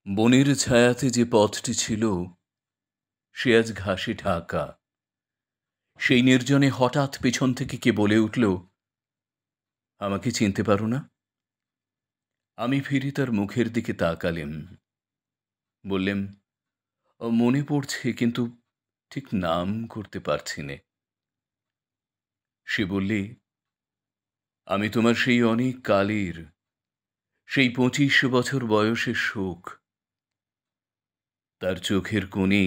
বনের ছায়াতে যে পথটি ছিল সে আজ ঘাসে ঢাকা। সেই নির্জনে হঠাৎ পেছন থেকে কে বলে উঠল, আমাকে চিনতে পারো না? আমি ফিরে তার মুখের দিকে তাকালেম। বললেম, মনে পড়ছে, কিন্তু ঠিক নাম করতে পারছি নে। সে বললে, আমি তোমার সেই অনেক কালের, সেই 25 বছর বয়সের শোক। তার চোখের কোণে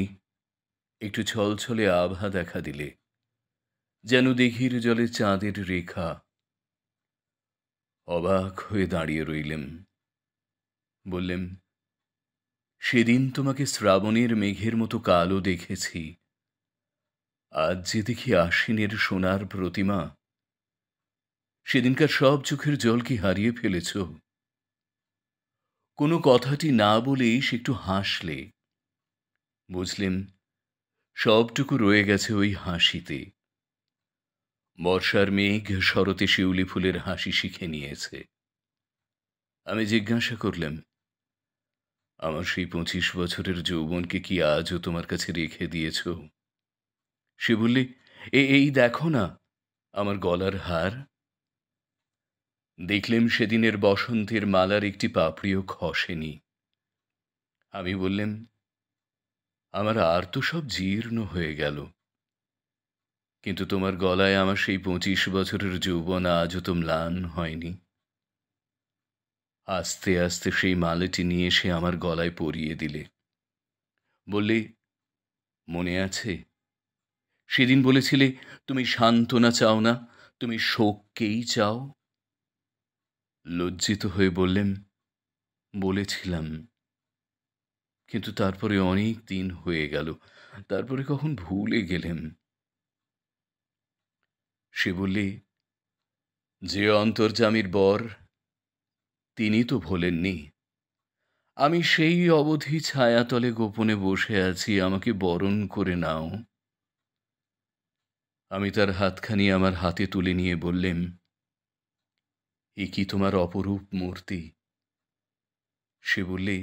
একটু ছলছলে আভা দেখা দিলে, যেন দিঘির জলে চাঁদের রেখা। অবাক হয়ে দাঁড়িয়ে রইলেম। বললেম, সেদিন তোমাকে শ্রাবণের মেঘের মতো কালো দেখেছি, আজ যে দেখি আশ্বিনের সোনার প্রতিমা। সেদিনকার সব চোখের জল কি হারিয়ে ফেলেছ? কোনো কথাটি না বলেই সে একটু হাসলে। বুঝলেম, সবটুকু রয়ে গেছে ওই হাসিতে। বর্ষার মেঘ শরতে শিউলি ফুলের হাসি শিখে নিয়েছে। আমি জিজ্ঞাসা করলেম, আমার সেই 25 বছরের যৌবনকে কি আজও তোমার কাছে রেখে দিয়েছ? সে বললে, এই দেখো না, আমার গলার হার। দেখলেম সেদিনের বসন্তের মালার একটি পাপড়িও খসেনি। আমি বললেম, আমার আর তো সব জীর্ণ হয়ে গেল, কিন্তু তোমার গলায় আমার সেই 25 বছরের যৌবন আজও তো ম্লান হয়নি। আস্তে আস্তে সেই মালাটি নিয়ে এসে আমার গলায় পরিয়ে দিলে। বললে, মনে আছে, সেদিন বলেছিলে তুমি সান্ত্বনা চাও না, তুমি শোককেই চাও। লজ্জিত হয়ে বললেম, বলেছিলাম, কিন্তু তারপরে অনেক দিন হয়ে গেল, তারপরে কখন ভুলে গেলেম। সে বললে, যে অন্তর্যামীর বর তিনি তো ভোলেননি। আমি সেই অবধি ছায়াতলে গোপনে বসে আছি, আমাকে বরণ করে নাও। আমি তার হাতখানি আমার হাতে তুলে নিয়ে বললেম, এ কি তোমার অপরূপ মূর্তি? সে বললে,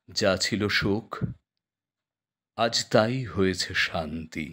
যা ছিল শোক আজ তাই হয়েছে শান্তি।